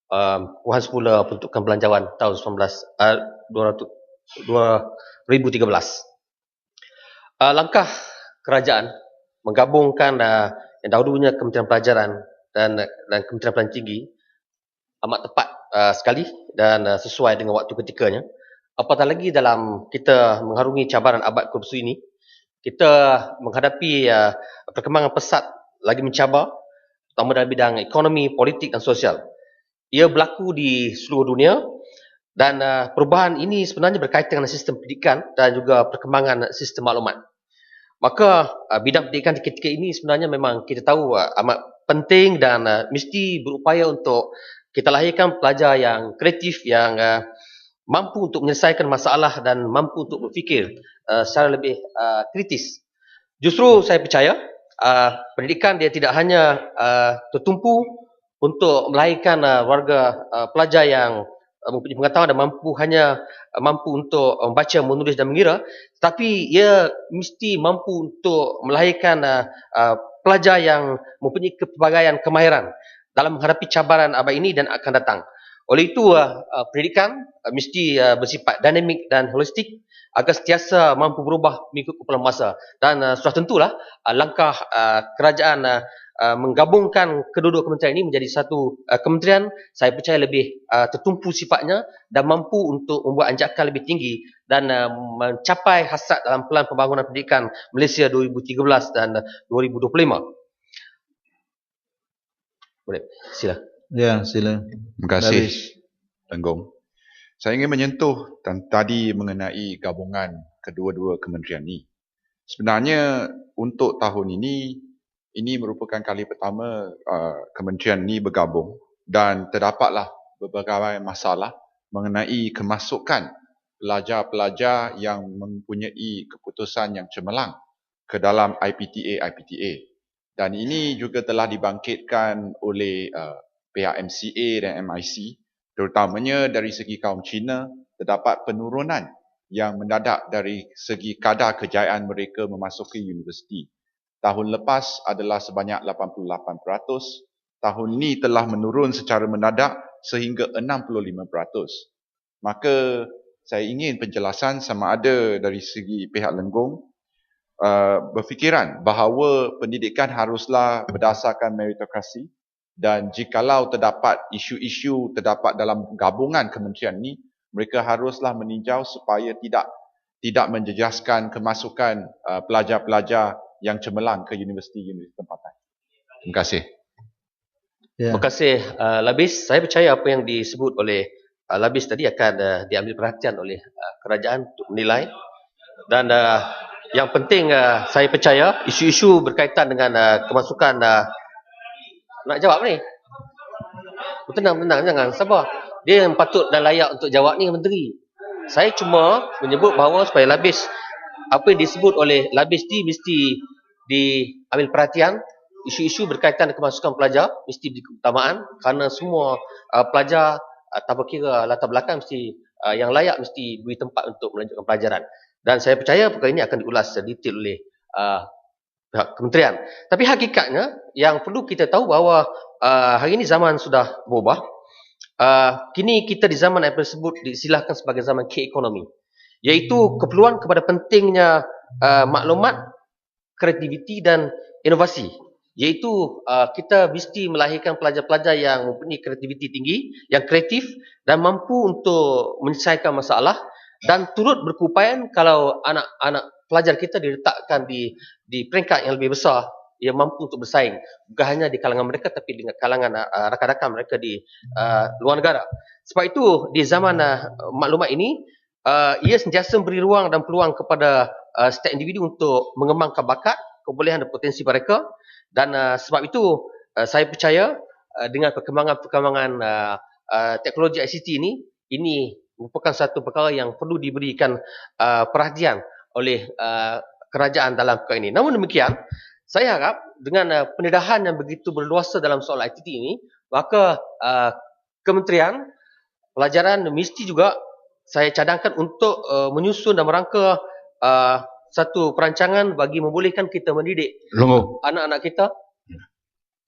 Kuruhan semula peruntukan belanjawan tahun 2013. Langkah kerajaan menggabungkan yang dahulunya Kementerian Pelajaran dan Kementerian Pelajaran Tinggi amat tepat sekali dan sesuai dengan waktu ketikanya. Apatah lagi dalam kita mengharungi cabaran abad ke-21 ini, kita menghadapi perkembangan pesat lagi mencabar, terutama dalam bidang ekonomi, politik dan sosial. Ia berlaku di seluruh dunia dan perubahan ini sebenarnya berkaitan dengan sistem pendidikan dan juga perkembangan sistem maklumat. Maka bidang pendidikan ketika ini sebenarnya memang kita tahu amat penting dan mesti berupaya untuk kita lahirkan pelajar yang kreatif, yang mampu untuk menyelesaikan masalah dan mampu untuk berfikir secara lebih kritis. Justru saya percaya pendidikan dia tidak hanya tertumpu untuk melahirkan warga pelajar yang mempunyai pengetahuan dan mampu untuk membaca, menulis dan mengira, tetapi ia mesti mampu untuk melahirkan pelajar yang mempunyai kepelbagaian kemahiran dalam menghadapi cabaran abad ini dan akan datang. Oleh itu, pendidikan mesti bersifat dinamik dan holistik agar sentiasa mampu berubah mengikut keperluan masa. Dan sudah tentulah langkah kerajaan menggabungkan kedua-dua kementerian ini menjadi satu kementerian, saya percaya lebih tertumpu sifatnya dan mampu untuk membuat anjakan lebih tinggi dan mencapai hasrat dalam Pelan Pembangunan Pendidikan Malaysia 2013 dan 2025. Boleh, sila. Ya, sila. Terima kasih, Lenggong. Saya ingin menyentuh tadi mengenai gabungan kedua-dua kementerian ini. Sebenarnya untuk tahun ini merupakan kali pertama kementerian ini bergabung dan terdapatlah beberapa masalah mengenai kemasukan pelajar-pelajar yang mempunyai keputusan yang cemerlang ke dalam IPTA. Dan ini juga telah dibangkitkan oleh pihak MCA dan MIC, terutamanya dari segi kaum Cina, terdapat penurunan yang mendadak dari segi kadar kejayaan mereka memasuki universiti. Tahun lepas adalah sebanyak 88%, tahun ini telah menurun secara mendadak sehingga 65%. Maka saya ingin penjelasan sama ada dari segi pihak Lenggong berfikiran bahawa pendidikan haruslah berdasarkan meritokrasi, dan jikalau terdapat isu-isu terdapat dalam gabungan kementerian ini, mereka haruslah meninjau supaya tidak menjejaskan kemasukan pelajar-pelajar yang cemerlang ke universiti-universiti tempatan. Terima kasih. Ya. Terima kasih Labis. Saya percaya apa yang disebut oleh Labis tadi akan diambil perhatian oleh kerajaan untuk menilai. Dan yang penting saya percaya isu-isu berkaitan dengan kemasukan nak jawab ni. Tenang, jangan sabar. Dia yang patut dan layak untuk jawab ni menteri. Saya cuma menyebut bahawa supaya Labis, apa yang disebut oleh Labis ni mesti diambil perhatian. Isu-isu berkaitan dengan kemasukan pelajar mesti diberi keutamaan kerana semua pelajar tanpa kira latar belakang mesti yang layak mesti beri tempat untuk melanjutkan pelajaran. Dan saya percaya perkara ini akan diulas detail oleh kementerian. Tapi hakikatnya yang perlu kita tahu bahawa hari ini zaman sudah berubah. Kini kita di zaman yang tersebut disilahkan sebagai zaman K-ekonomi, iaitu keperluan kepada pentingnya maklumat, kreativiti dan inovasi. Iaitu kita mesti melahirkan pelajar-pelajar yang mempunyai kreativiti tinggi, yang kreatif dan mampu untuk menyelesaikan masalah dan turut berkeupayaan kalau anak-anak pelajar kita diletakkan di peringkat yang lebih besar, ia mampu untuk bersaing bukan hanya di kalangan mereka tapi dengan kalangan rakan-rakan mereka di luar negara. Sebab itu di zaman maklumat ini ia sentiasa memberi ruang dan peluang kepada setiap individu untuk mengembangkan bakat, kebolehan dan potensi mereka. Dan sebab itu saya percaya dengan perkembangan teknologi ICT ini merupakan satu perkara yang perlu diberikan perhatian oleh kerajaan dalam perkara ini. Namun demikian, saya harap dengan pendedahan yang begitu berluasa dalam soal ICT ini, maka Kementerian Pelajaran mesti juga saya cadangkan untuk menyusun dan merangka satu perancangan bagi membolehkan kita mendidik anak-anak kita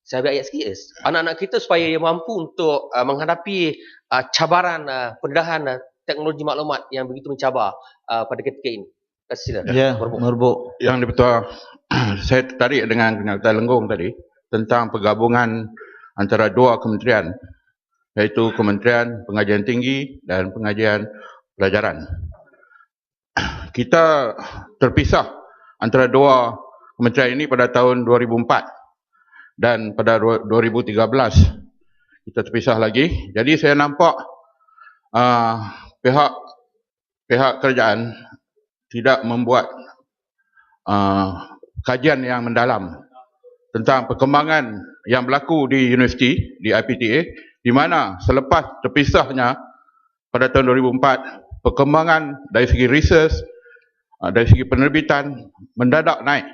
saya ambil ayat sikit. Anak-anak kita supaya ia mampu untuk menghadapi cabaran pendedahan teknologi maklumat yang begitu mencabar pada ketika ini. Terima kasih. Ya, Merbuk. Yang betul, saya tertarik dengan kenyataan Lenggong tadi tentang penggabungan antara dua kementerian, iaitu Kementerian Pengajian Tinggi dan Pengajian Pelajaran. Kita terpisah antara dua kementerian ini pada tahun 2004 dan pada 2013 kita terpisah lagi. Jadi saya nampak pihak kerajaan tidak membuat kajian yang mendalam tentang perkembangan yang berlaku di universiti, di IPTA, di mana selepas terpisahnya pada tahun 2004, perkembangan dari segi research, dari segi penerbitan mendadak naik.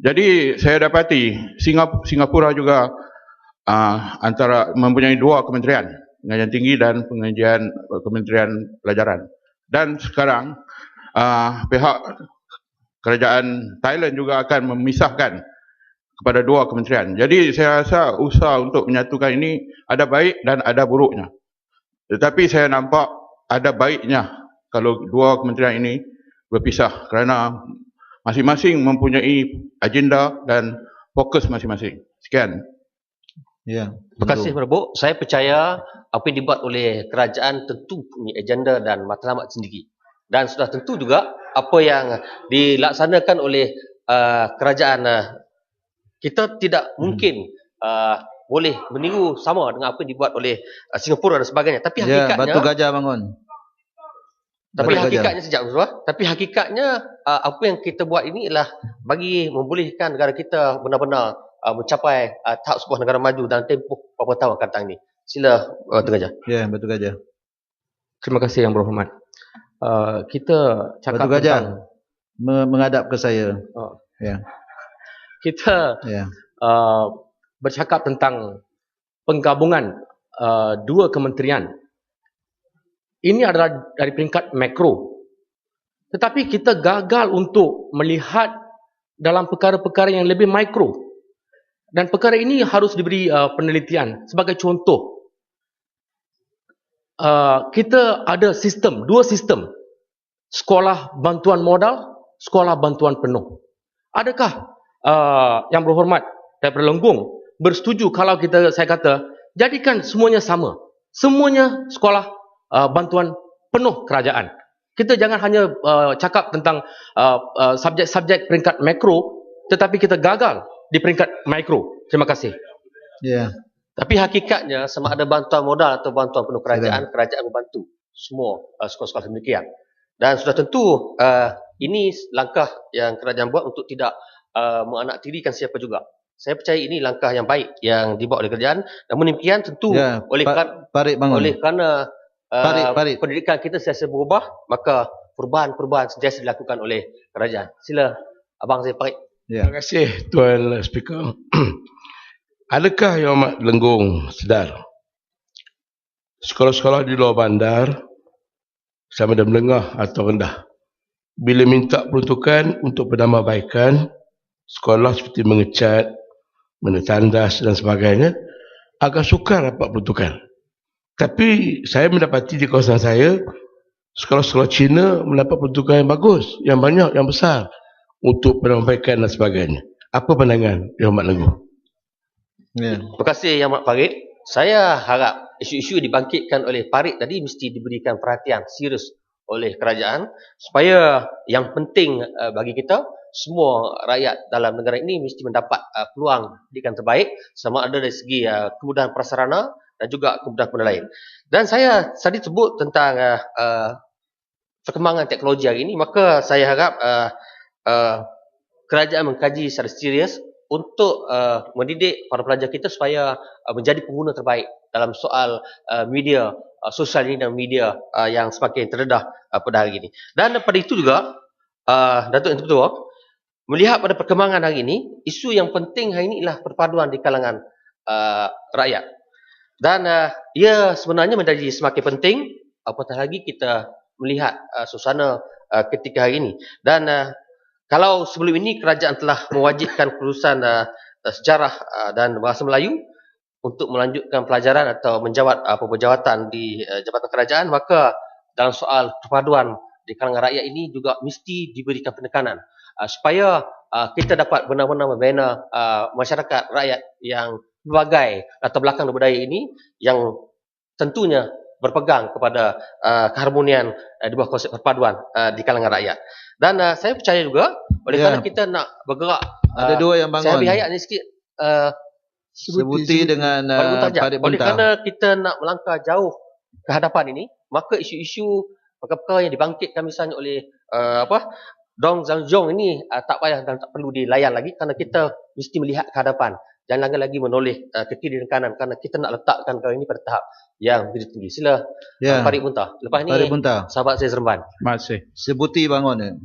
Jadi saya dapati Singapura juga antara mempunyai dua kementerian, Pengajian Tinggi dan Kementerian Pelajaran. Dan sekarang pihak kerajaan Thailand juga akan memisahkan kepada dua kementerian. Jadi saya rasa usaha untuk menyatukan ini ada baik dan ada buruknya. Tetapi saya nampak ada baiknya kalau dua kementerian ini berpisah kerana masing-masing mempunyai agenda dan fokus masing-masing. Sekian. Ya. Terima kasih Merbuk. Saya percaya apa yang dibuat oleh kerajaan tentu punya agenda dan matlamat sendiri. Dan sudah tentu juga apa yang dilaksanakan oleh kerajaan kita tidak mungkin boleh meniru sama dengan apa yang dibuat oleh Singapura dan sebagainya. Tapi hakikatnya Batu Gajah bangun. Tapi hakikatnya apa yang kita buat ini ialah bagi membolehkan negara kita benar-benar mencapai tahap sebuah negara maju dalam tempoh beberapa tahun akan datang ini. Sila Batu Gajah. Ya, Batu Gajah. Terima kasih Yang Berhormat. Kita cakap Batu Gajah tentang menghadap ke saya. Ya. Kita Ya. bercakap tentang penggabungan dua kementerian. Ini adalah dari peringkat makro. Tetapi kita gagal untuk melihat dalam perkara-perkara yang lebih mikro. Dan perkara ini harus diberi penelitian. Sebagai contoh, kita ada dua sistem. Sekolah bantuan modal, sekolah bantuan penuh. Adakah Yang Berhormat daripada Lenggong bersetuju kalau saya kata, jadikan semuanya sama. Semuanya sekolah bantuan penuh kerajaan. Kita jangan hanya cakap tentang subjek-subjek peringkat makro, tetapi kita gagal di peringkat mikro. Terima kasih. Ya. Tapi hakikatnya sama ada bantuan modal atau bantuan penuh kerajaan, kerajaan membantu semua sekolah-sekolah demikian. Dan sudah tentu ini langkah yang kerajaan buat untuk tidak menanaktirikan siapa juga. Saya percaya ini langkah yang baik yang dibuat oleh kerajaan. Namun demikian tentu oleh kerana pendidikan kita sentiasa berubah, maka perubahan-perubahan sentiasa dilakukan oleh kerajaan. Sila Abang saya Parit. Ya. Terima kasih Tuan Speaker. Adakah Yang Amat Lenggong sedar sekolah-sekolah di luar bandar sama ada menengah atau rendah, bila minta peruntukan untuk penambahbaikan sekolah seperti mengecat, menetandas dan sebagainya, agak sukar dapat peruntukan. Tapi saya mendapati di kawasan saya, sekolah-sekolah Cina mendapat peruntukan yang bagus, yang banyak, yang besar untuk penambahbaikan dan sebagainya. Apa pandangan Yang Amat Lenggong? Ya. Terima kasih Yang Amat Parit. Saya harap isu-isu dibangkitkan oleh Parit tadi mesti diberikan perhatian serius oleh kerajaan supaya yang penting bagi kita, semua rakyat dalam negara ini mesti mendapat peluang pendidikan terbaik, sama ada dari segi kemudahan prasarana dan juga kemudahan lain. Dan saya tadi sebut tentang perkembangan teknologi hari ini, maka saya harap kerajaan mengkaji secara serius untuk mendidik para pelajar kita supaya menjadi pengguna terbaik dalam soal media sosial ini dan media yang semakin terdedah pada hari ini. Dan pada itu juga, Datuk Yang Tertua, melihat pada perkembangan hari ini, isu yang penting hari ini ialah perpaduan di kalangan rakyat. Dan ia sebenarnya menjadi semakin penting apatah lagi kita melihat suasana ketika hari ini. Dan kalau sebelum ini kerajaan telah mewajibkan kelulusan sejarah dan bahasa Melayu untuk melanjutkan pelajaran atau menjawat pejawatan di Jabatan Kerajaan, maka dalam soal perpaduan di kalangan rakyat ini juga mesti diberikan penekanan supaya kita dapat benar-benar membina masyarakat rakyat yang berbagai latar belakang dan budaya ini yang tentunya berpegang kepada keharmonian di bawah konsep perpaduan di kalangan rakyat. Dan saya percaya juga oleh kerana kita nak bergerak, ada dua yang bangun. saya ambil ayat ni sikit, Sebuti dengan Parit oleh Bentang. kerana kita nak melangkah jauh ke hadapan ini, maka isu-isu perkara-perkara yang dibangkitkan misalnya oleh Dong Zhang Zhong ini tak payah dan tak perlu dilayan lagi, kerana kita mesti melihat ke hadapan. Jangan lagi menoleh ke kiri dan kanan, kerana kita nak letakkan perkara ini pada tahap yang begitu tinggi. Sila Parit Bentang. Lepas ni Parit Bentang. sahabat saya Seremban. Terima kasih. Sebuti bangun.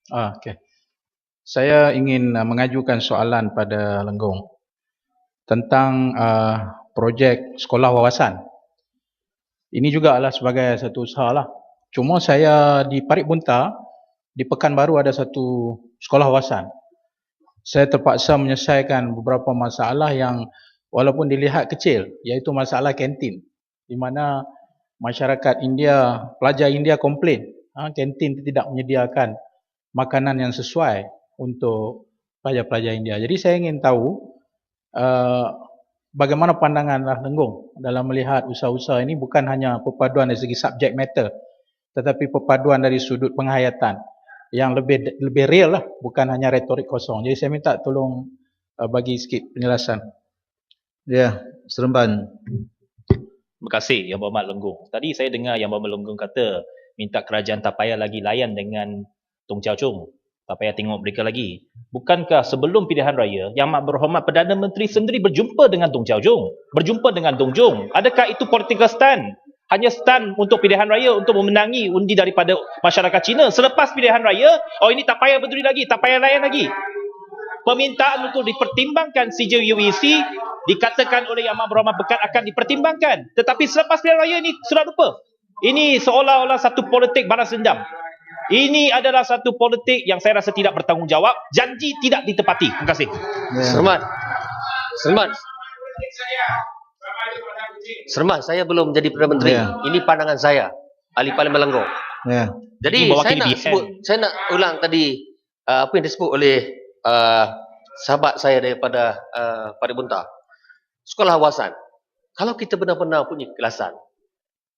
Okey. Saya ingin mengajukan soalan pada Lenggong tentang projek sekolah wawasan. Ini juga adalah sebagai satu usaha lah. Cuma saya di Parit Bentang, di Pekanbaru ada satu sekolah wawasan. Saya terpaksa menyelesaikan beberapa masalah yang walaupun dilihat kecil, iaitu masalah kantin, di mana masyarakat India, pelajar India komplain kantin tidak menyediakan makanan yang sesuai untuk pelajar-pelajar India. Jadi saya ingin tahu bagaimana pandangan Lenggong dalam melihat usaha-usaha ini, bukan hanya perpaduan dari segi subject matter, tetapi perpaduan dari sudut penghayatan yang lebih real lah, bukan hanya retorik kosong. Jadi saya minta tolong bagi sikit penjelasan. Ya, Seremban. Terima kasih Yang Berhormat Lenggong. Tadi saya dengar Yang Berhormat Lenggong kata minta kerajaan tak payah lagi layan dengan Tung Chau Chung. Tak payah tengok mereka lagi. Bukankah sebelum pilihan raya, Yang Berhormat Perdana Menteri sendiri berjumpa dengan Tung Chau Chung? Berjumpa dengan Dong Jong? Adakah itu political stand? Hanya stand untuk pilihan raya untuk memenangi undi daripada masyarakat Cina. Selepas pilihan raya, ini tak payah berdiri lagi, tak payah layan lagi. Permintaan untuk dipertimbangkan CJUEC dikatakan oleh Yang Berhormat Pekat akan dipertimbangkan. Tetapi selepas pilihan raya ini sudah lupa. Ini seolah-olah satu politik balas dendam. Ini adalah satu politik yang saya rasa tidak bertanggungjawab. Janji tidak ditepati. Terima kasih. Seremban, saya belum menjadi Perdana Menteri. Ini pandangan saya, ahli Parlimen Lenggong. Jadi saya nak ulang tadi apa yang disebut oleh sahabat saya daripada Parit Bentang. Sekolah wawasan. Kalau kita benar-benar punya keikhlasan,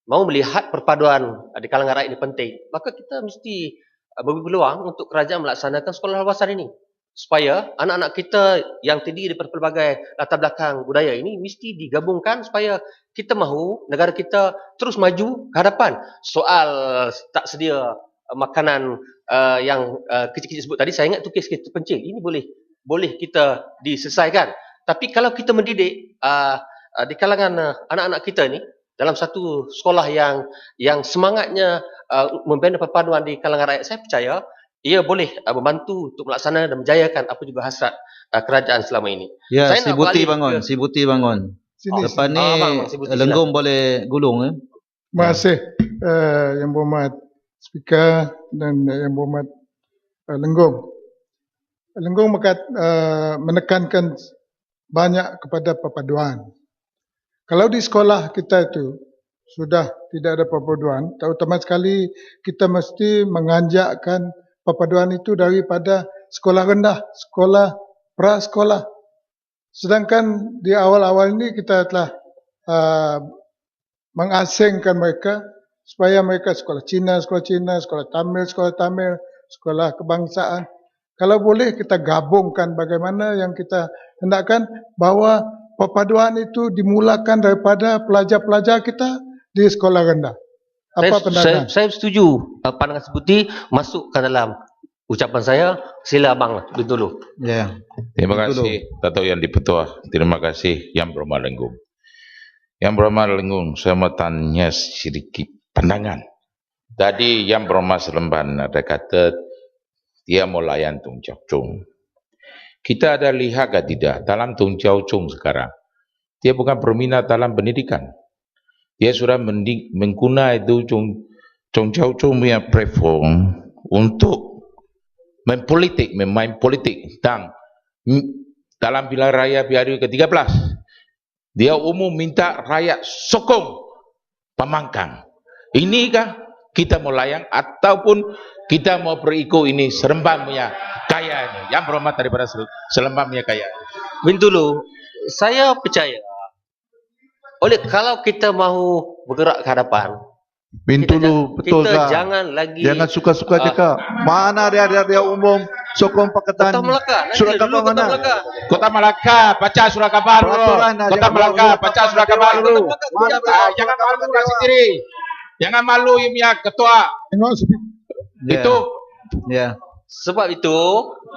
mau melihat perpaduan di kalangan rakyat ini penting, maka kita mesti beri peluang untuk kerajaan melaksanakan sekolah wawasan ini. Supaya anak-anak kita yang terdiri daripada pelbagai latar belakang budaya ini mesti digabungkan supaya kita mahu negara kita terus maju ke hadapan. Soal tak sedia makanan yang kecil-kecil sebut tadi, saya ingat tu kes terpencil. Ini boleh kita diselesaikan. Tapi kalau kita mendidik di kalangan anak-anak kita ni dalam satu sekolah yang semangatnya membina perpaduan di kalangan rakyat, saya percaya ia boleh membantu untuk melaksanakan dan menjayakan apa juga hasrat kerajaan selama ini. Ya, saya Sibuti bangun. Lepas ni Lenggong boleh gulung. Terima kasih Yang Berhormat Speaker dan Yang Berhormat Lenggong. Lenggong menekankan banyak kepada perpaduan. Kalau di sekolah kita itu sudah tidak ada perpaduan, terutama sekali kita mesti menganjakkan perpaduan itu daripada sekolah rendah, sekolah prasekolah. Sedangkan di awal-awal ini kita telah mengasingkan mereka supaya mereka sekolah Cina, sekolah Tamil, sekolah kebangsaan. Kalau boleh kita gabungkan bagaimana yang kita hendakkan, bahawa perpaduan itu dimulakan daripada pelajar-pelajar kita di sekolah rendah. Apa pandangan? Saya setuju pandangan Sebuti masuk ke dalam ucapan saya. Sila abang dulu. Ya. Terima kasih Dato' Yang Di-Pertua. Terima kasih Yang Berhormat Lenggong. Yang Berhormat Lenggong, saya mau tanya sedikit pandangan. Tadi Yang Berhormat Seremban ada kata dia mau layan Tung Chau Chung. Kita ada lihat ke tidak dalam Tung Chau Chung sekarang, dia bukan berminat dalam pendidikan. Dia sudah menggunakan itu Tung Chau Chung punya platform untuk main politik dan dalam pilihan raya PRU ke-13. Dia umum minta rakyat sokong pembangkang. Inikah kita mau layan ataupun kita mau berikut ini Seremban punya kaya ini? Yang berhormat daripada Seremban punya kaya. Bintulu, saya percaya kalau kita mahu bergerak ke hadapan, Bintulu, betul kita tak? jangan lagi suka-suka cakap. Mana dia umum sokong Pakatan Kota Melaka, Surat khabar mana? Kota Melaka, baca surat khabar dulu. Kota Melaka, baca surat khabar dulu. Jangan malu sendiri. Jangan malu you punya ketua. Itu. Ya. Sebab itu,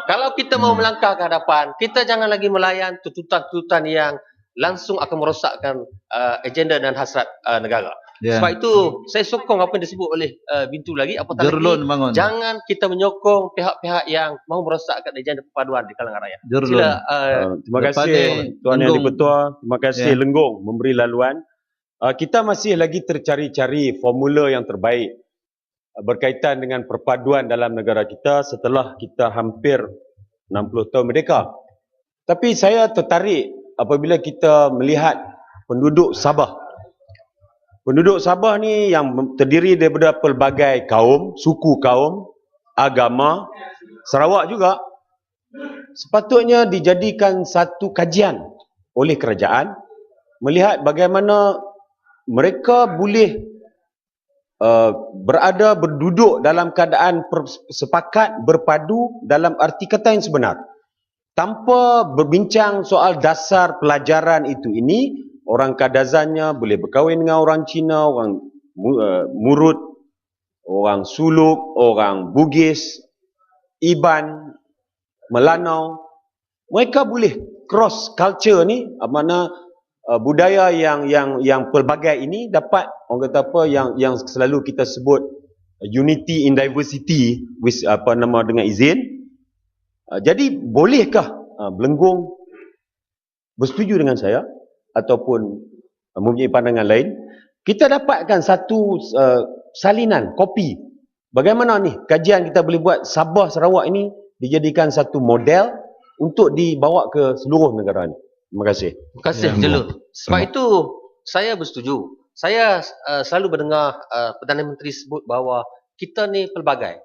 kalau kita mau melangkah ke hadapan, kita jangan lagi melayan tuntutan-tuntutan yang langsung akan merosakkan agenda dan hasrat negara. Ya. Sebab itu, saya sokong apa yang disebut oleh Bintu lagi, apatah Jerlun lagi, bangun. jangan kita menyokong pihak-pihak yang mahu merosakkan agenda perpaduan di kalangan rakyat. Jerlun. Sila, terima kasih Tuan Yang di-Ketua, terima kasih Lenggong memberi laluan. Kita masih lagi tercari-cari formula yang terbaik berkaitan dengan perpaduan dalam negara kita setelah kita hampir 60 tahun merdeka. Tapi saya tertarik apabila kita melihat penduduk Sabah. Penduduk Sabah ni yang terdiri daripada pelbagai kaum, suku kaum, agama, Sarawak juga. Sepatutnya dijadikan satu kajian oleh kerajaan melihat bagaimana mereka boleh berduduk dalam keadaan sepakat, berpadu dalam arti kata yang sebenar. Tanpa berbincang soal dasar pelajaran ini, orang Kadazannya boleh berkahwin dengan orang Cina, orang Murut, orang Suluk, orang Bugis, Iban, Melanau. Mereka boleh cross culture ni, mana budaya yang pelbagai ini dapat orang kata apa yang selalu kita sebut unity in diversity dengan izin. Jadi bolehkah Belenggung bersetuju dengan saya ataupun mempunyai pandangan lain? Kita dapatkan satu salinan kopi. Bagaimana ni kajian kita boleh buat Sabah Sarawak ini dijadikan satu model untuk dibawa ke seluruh negara ni. Terima kasih. Terima kasih, Jelun. Sebab itu, saya bersetuju. Saya selalu mendengar Perdana Menteri sebut bahawa kita ni pelbagai.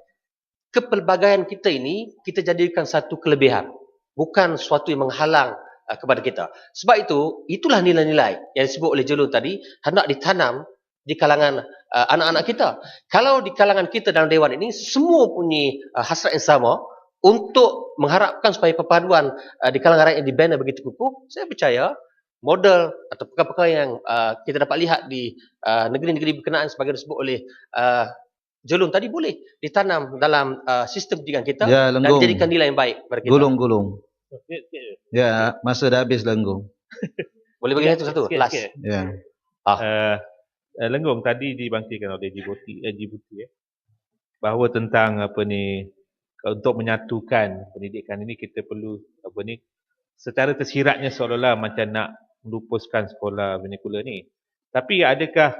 Kepelbagaian kita ini, kita jadikan satu kelebihan. Bukan sesuatu yang menghalang kepada kita. Sebab itu, itulah nilai-nilai yang disebut oleh Jelun tadi, hendak ditanam di kalangan anak-anak kita. Kalau di kalangan kita dalam Dewan ini, semua punya hasrat yang sama, untuk mengharapkan supaya perpaduan di kalangan rakyat yang dibina begitu kukuh, saya percaya model atau perkara-perkara yang kita dapat lihat di negeri-negeri berkenaan sebagai disebut oleh Jelun tadi boleh ditanam dalam sistem pendidikan kita dan dijadikan nilai yang baik kepada kita. Gulung. Ya, masa dah habis Lenggong. Boleh bagi satu last. Ya. Lenggong tadi dibangkitkan oleh Djibouti bahawa tentang untuk menyatukan pendidikan ini kita perlu secara tersiratnya seolah-olah macam nak melupuskan sekolah vernacular ni. Tapi adakah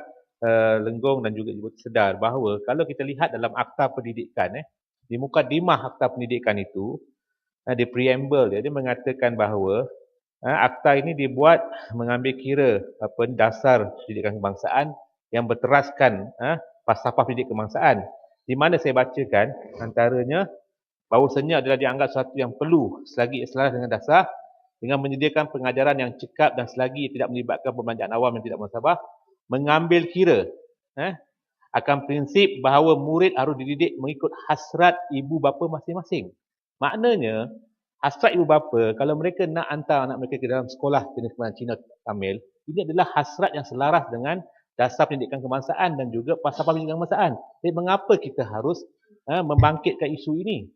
Lenggong dan juga Djibouti sedar bahawa kalau kita lihat dalam akta pendidikan di mukadimah akta pendidikan itu di preamble dia mengatakan bahawa akta ini dibuat mengambil kira dasar pendidikan kebangsaan yang berteraskan falsafah pendidikan kebangsaan, di mana saya bacakan antaranya bahawasanya adalah dianggap sesuatu yang perlu selagi selaras dengan dasar dengan menyediakan pengajaran yang cekap dan selagi tidak melibatkan pembelanjaan awam yang tidak muhasabah, mengambil kira akan prinsip bahawa murid harus dididik mengikut hasrat ibu bapa masing-masing. Maknanya hasrat ibu bapa kalau mereka nak hantar anak mereka ke dalam sekolah jenis Cina Tamil, ini adalah hasrat yang selaras dengan dasar pendidikan kebangsaan dan juga falsafah pendidikan kebangsaan. Jadi mengapa kita harus membangkitkan isu ini?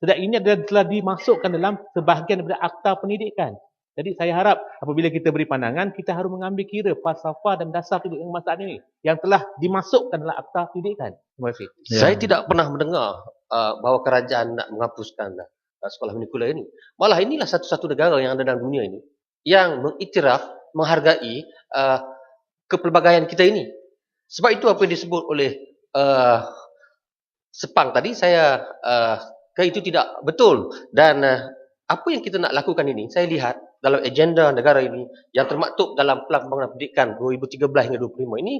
Sedang ini adalah telah dimasukkan dalam sebahagian daripada akta pendidikan. Jadi saya harap apabila kita beri pandangan, kita harus mengambil kira falsafah dan dasar pendidikan kebangsaan ini yang telah dimasukkan dalam akta pendidikan. Terima kasih. Saya tidak pernah mendengar bahawa kerajaan nak menghapuskan sekolah vernacular ini. Malah inilah satu-satu negara yang ada dalam dunia ini yang mengiktiraf, menghargai kepelbagaian kita ini. Sebab itu apa yang disebut oleh Sepang tadi, saya itu tidak betul. Dan apa yang kita nak lakukan ini, saya lihat dalam agenda negara ini yang termaktub dalam Pelan Pembangunan Pendidikan 2013 hingga 2025 ini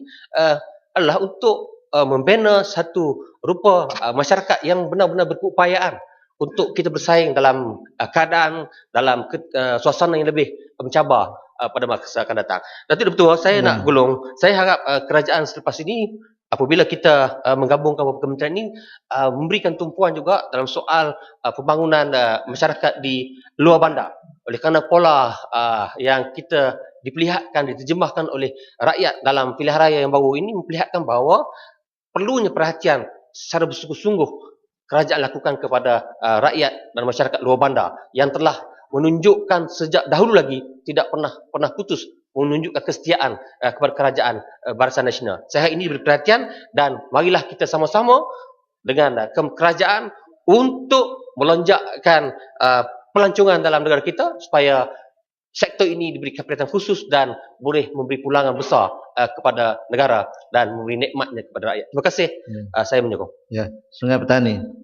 adalah untuk membina satu rupa masyarakat yang benar-benar berkeupayaan untuk kita bersaing dalam keadaan, dalam suasana yang lebih mencabar pada masa akan datang. Dan itu betul, saya nak golong, saya harap kerajaan selepas ini, apabila kita menggabungkan beberapa kementerian ini, memberikan tumpuan juga dalam soal pembangunan masyarakat di luar bandar. Oleh kerana pola yang kita diperlihatkan, diterjemahkan oleh rakyat dalam pilihan raya yang baru ini memperlihatkan bahawa perlunya perhatian secara bersungguh-sungguh kerajaan lakukan kepada rakyat dan masyarakat luar bandar yang telah menunjukkan sejak dahulu lagi tidak pernah putus menunjukkan kesetiaan kepada kerajaan Barisan Nasional. Saya harap ini diberi perhatian dan marilah kita sama-sama dengan kerajaan untuk melonjakkan pelancongan dalam negara kita supaya sektor ini diberi perhatian khusus dan boleh memberi pulangan besar kepada negara dan memberi nikmatnya kepada rakyat. Terima kasih. Saya menyokong. Ya, Sungai Petani.